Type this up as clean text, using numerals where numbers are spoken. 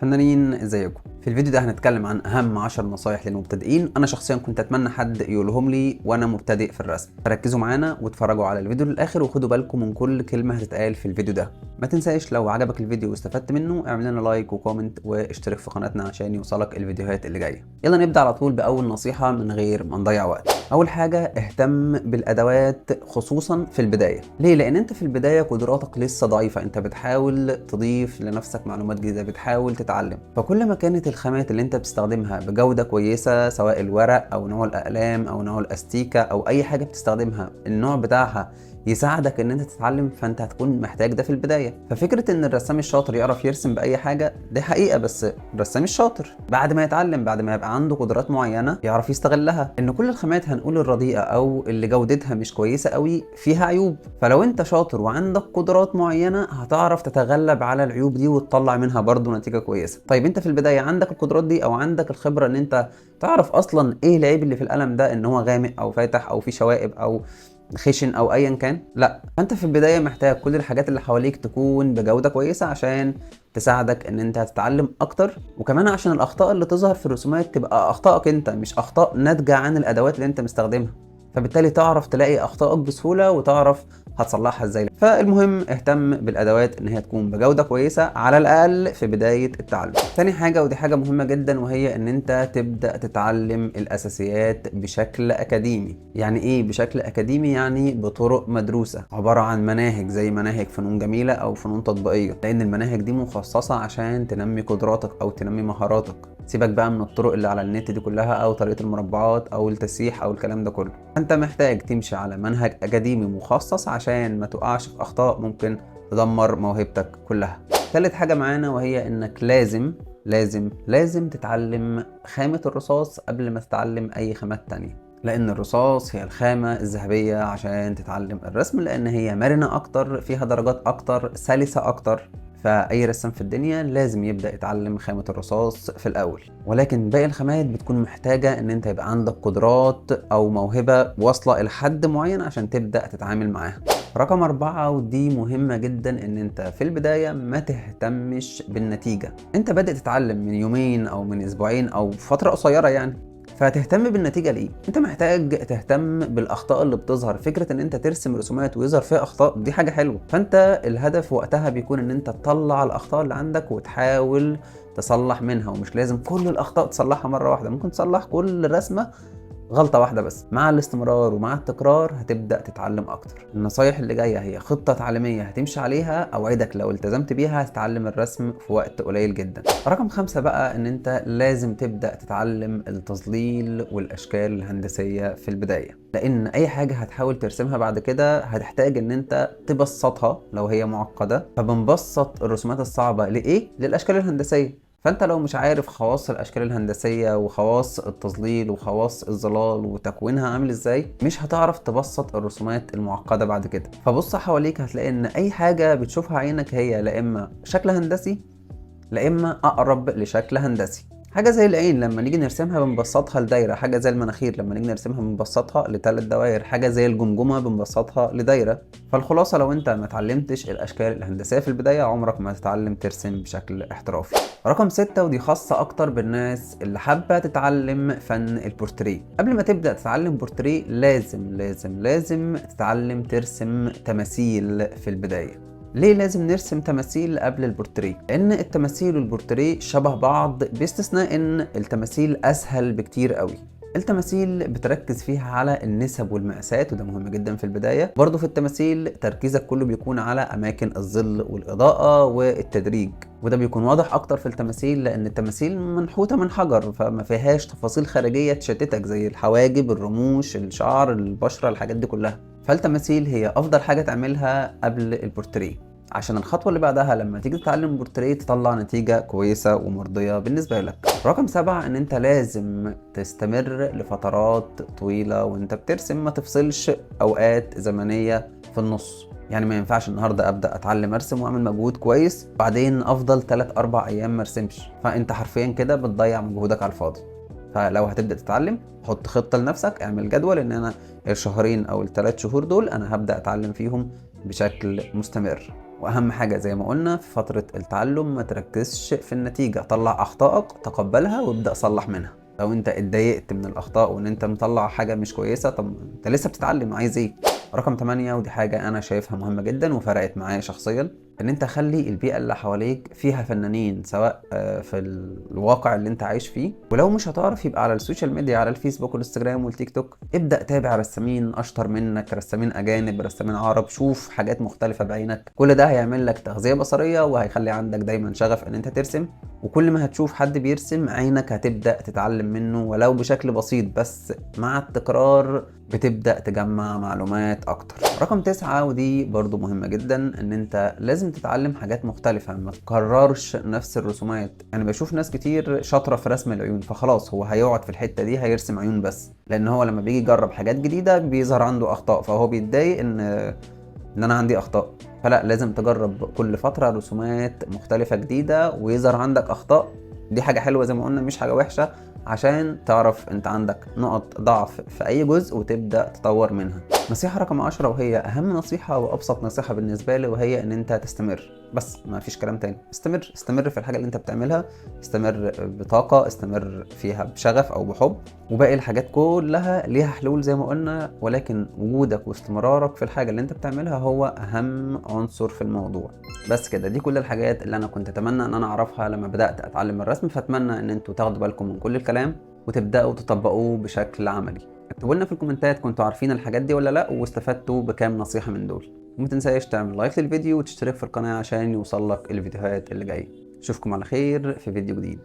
فنانين ازيكم؟ في الفيديو ده هنتكلم عن اهم 10 نصايح للمبتدئين. انا شخصيا كنت اتمنى حد يقولهم لي وانا مبتدئ في الرسم، فركزوا معانا واتفرجوا على الفيديو للاخر وخدوا بالكم من كل كلمه هتتقال في الفيديو ده. ما تنساش لو عجبك الفيديو واستفدت منه اعمل لنا لايك وكومنت واشترك في قناتنا عشان يوصلك الفيديوهات اللي جايه. يلا نبدا على طول باول نصيحه من غير ما نضيع وقت. اول حاجه اهتم بالادوات خصوصا في البدايه. ليه؟ لان انت في البدايه قدراتك لسه ضعيفه، انت بتحاول تضيف لنفسك معلومات جديده، بتحاول تتعلم. فكل ما كانت الخامات اللي انت بتستخدمها بجوده كويسه، سواء الورق او نوع الاقلام او نوع الاستيكه او اي حاجه بتستخدمها النوع بتاعها يساعدك ان انت تتعلم، فانت هتكون محتاج ده في البدايه. ففكره ان الرسام الشاطر يعرف يرسم باي حاجه دي حقيقه، بس الرسام الشاطر بعد ما يتعلم، بعد ما يبقى عنده قدرات معينه يعرف يستغلها. ان كل الخامات هنقول الرديئه او اللي جودتها مش كويسه قوي فيها عيوب، فلو انت شاطر وعندك قدرات معينه هتعرف تتغلب على العيوب دي وتطلع منها برضو نتيجه كويسه. طيب انت في البدايه عندك القدرات دي او عندك الخبره ان انت تعرف اصلا ايه العيب اللي في القلم ده، ان هو غامق او فاتح او فيه شوائب او خشن او ايا كان؟ لا، فانت في البدايه محتاج كل الحاجات اللي حواليك تكون بجوده كويسه عشان تساعدك ان انت تتعلم اكتر، وكمان عشان الاخطاء اللي تظهر في الرسومات تبقى اخطائك انت، مش اخطاء ناتجه عن الادوات اللي انت مستخدمها. فبالتالي تعرف تلاقي اخطائك بسهوله وتعرف هتصلحها ازاي. فالمهم اهتم بالادوات ان هي تكون بجوده كويسه على الاقل في بدايه التعلم. تاني حاجه ودي حاجه مهمه جدا، وهي ان انت تبدا تتعلم الاساسيات بشكل اكاديمي. يعني ايه بشكل اكاديمي؟ يعني بطرق مدروسه، عباره عن مناهج زي مناهج فنون جميله او فنون تطبيقيه، لان المناهج دي مخصصه عشان تنمي قدراتك او تنمي مهاراتك. سيبك بقى من الطرق اللي على النت دي كلها او طريقه المربعات او التسييح او الكلام ده كله. انت محتاج تمشي على منهج اكاديمي مخصص عشان ما تقعش في اخطاء ممكن تدمر موهبتك كلها. ثالث حاجه معانا وهي انك لازم تتعلم خامه الرصاص قبل ما تتعلم اي خامات تانية، لان الرصاص هي الخامه الذهبيه عشان تتعلم الرسم، لان هي مرنه اكتر، فيها درجات اكتر، سلسه اكتر. فأي رسام في الدنيا لازم يبدأ يتعلم خامة الرصاص في الأول، ولكن باقي الخامات بتكون محتاجة إن أنت يبقى عندك قدرات أو موهبة واصلة إلى حد معين عشان تبدأ تتعامل معاها. رقم 4 ودي مهمة جدا، إن أنت في البداية ما تهتمش بالنتيجة. أنت بادئ تتعلم من يومين أو من أسبوعين أو فترة قصيرة يعني، فهتهتم بالنتيجه ليه؟ انت محتاج تهتم بالاخطاء اللي بتظهر. فكره ان انت ترسم رسومات ويظهر فيها اخطاء دي حاجه حلوه، فانت الهدف وقتها بيكون ان انت تطلع الاخطاء اللي عندك وتحاول تصلح منها. ومش لازم كل الاخطاء تصلحها مره واحده، ممكن تصلح كل رسمه غلطة واحدة بس. مع الاستمرار ومع التكرار هتبدأ تتعلم أكتر. النصايح اللي جاية هي خطة تعليمية هتمشي عليها، أوعدك لو التزمت بيها هتتعلم الرسم في وقت قليل جدا. رقم 5 بقى، إن أنت لازم تبدأ تتعلم التظليل والأشكال الهندسية في البداية، لأن أي حاجة هتحاول ترسمها بعد كده هتحتاج إن أنت تبسطها لو هي معقدة. فبنبسط الرسومات الصعبة لإيه؟ للأشكال الهندسية. فانت لو مش عارف خواص الاشكال الهندسيه وخواص التظليل وخواص الظلال وتكوينها عامل ازاي، مش هتعرف تبسط الرسومات المعقده بعد كده. فبص حواليك هتلاقي ان اي حاجه بتشوفها عينك هي لا اما شكل هندسي لا اما اقرب لشكل هندسي. حاجه زي العين لما نيجي نرسمها بنبسطها لدايره، حاجه زي المناخير لما نيجي نرسمها بنبسطها لثلاث دوائر، حاجه زي الجمجمه بنبسطها لدايره. فالخلاصه لو انت ما اتعلمتش الاشكال الهندسيه في البدايه عمرك ما هتتعلم ترسم بشكل احترافي. رقم 6 ودي خاصة أكتر بالناس اللي حابة تتعلم فن البورتريه. قبل ما تبدأ تتعلم بورتريه لازم تتعلم ترسم تماثيل في البداية. ليه لازم نرسم تماثيل قبل البورتريه؟ لأن التماثيل والبورتريه شبه بعض باستثناء إن التماثيل أسهل بكتير قوي. التماثيل بتركز فيها على النسب والمقاسات وده مهم جدا في البداية. برضو في التماثيل تركيزك كله بيكون على أماكن الظل والإضاءة والتدريج، وده بيكون واضح أكتر في التماثيل لأن التماثيل منحوتة من حجر، فما فيهاش تفاصيل خارجية تشتتك زي الحواجب، الرموش، الشعر، البشرة، الحاجات دي كلها. فالتماثيل هي أفضل حاجة تعملها قبل البورتريه عشان الخطوة اللي بعدها لما تيجي تتعلم بورتريه تطلع نتيجة كويسة ومرضية بالنسبة لك. رقم 7 ان انت لازم تستمر لفترات طويلة وانت بترسم، ما تفصلش اوقات زمنية في النص. يعني ما ينفعش النهارده ابدا اتعلم ارسم واعمل مجهود كويس بعدين افضل 3 4 ايام ما ارسمش، فانت حرفيا كده بتضيع مجهودك على الفاضي. فلو هتبدا تتعلم حط خطه لنفسك، اعمل جدول ان انا الشهرين او الثلاث شهور دول انا هبدا اتعلم فيهم بشكل مستمر. واهم حاجه زي ما قلنا في فتره التعلم ما تركزش في النتيجه، طلع اخطائك تقبلها وابدا صلح منها. لو انت اتضايقت من الاخطاء وان انت مطلع حاجه مش كويسه، طب انت لسه بتتعلم، عايز ايه؟ رقم 8 ودي حاجه انا شايفها مهمه جدا وفرقت معايا شخصيا، ان انت خلي البيئه اللي حواليك فيها فنانين، سواء في الواقع اللي انت عايش فيه، ولو مش هتعرف يبقى على السوشيال ميديا، على الفيسبوك والانستجرام والتيك توك، ابدا تابع رسامين اشطر منك، رسامين اجانب، رسامين عرب، شوف حاجات مختلفه بعينك. كل ده هيعمل لك تغذيه بصريه وهيخلي عندك دايما شغف ان انت ترسم. وكل ما هتشوف حد بيرسم عينك هتبدا تتعلم منه ولو بشكل بسيط، بس مع التكرار بتبدأ تجمع معلومات أكتر. رقم 9 ودي برضو مهمة جدا، إن أنت لازم تتعلم حاجات مختلفة، ما تكررش نفس الرسومات. يعني بشوف ناس كتير شاطرة في رسم العيون، فخلاص هو هيقعد في الحتة دي هيرسم عيون بس، لأن هو لما بيجي يجرب حاجات جديدة بيظهر عنده أخطاء، فهو بيتضايق إن أنا عندي أخطاء. فلا، لازم تجرب كل فترة رسومات مختلفة جديدة ويظهر عندك أخطاء. دي حاجة حلوة زي ما قلنا، مش حاجة وحشة، عشان تعرف انت عندك نقط ضعف في اي جزء وتبدأ تطور منها. نصيحة رقم 10 وهي اهم نصيحة وابسط نصيحة بالنسبة لي، وهي ان انت تستمر، بس ما فيش كلام تاني. استمر في الحاجة اللي انت بتعملها، استمر بطاقة، استمر فيها بشغف او بحب، وباقي الحاجات كلها ليها حلول زي ما قلنا، ولكن وجودك واستمرارك في الحاجة اللي انت بتعملها هو اهم عنصر في الموضوع. بس كده، دي كل الحاجات اللي انا كنت اتمنى ان انا اعرفها لما بدأت اتعلم الرسم، فاتمنى ان انتوا تاخدوا بالكم من كل الكلام وتبدأوا تطبقوه بشكل عملي. اكتبوا لنا في الكومنتات كنتوا عارفين الحاجات دي ولا لا، واستفدتوا بكام نصيحة من دول. وما تنساش تعمل لايك للفيديو وتشترك في القناة عشان يوصلك الفيديوهات اللي جاية. اشوفكم على خير في فيديو جديد.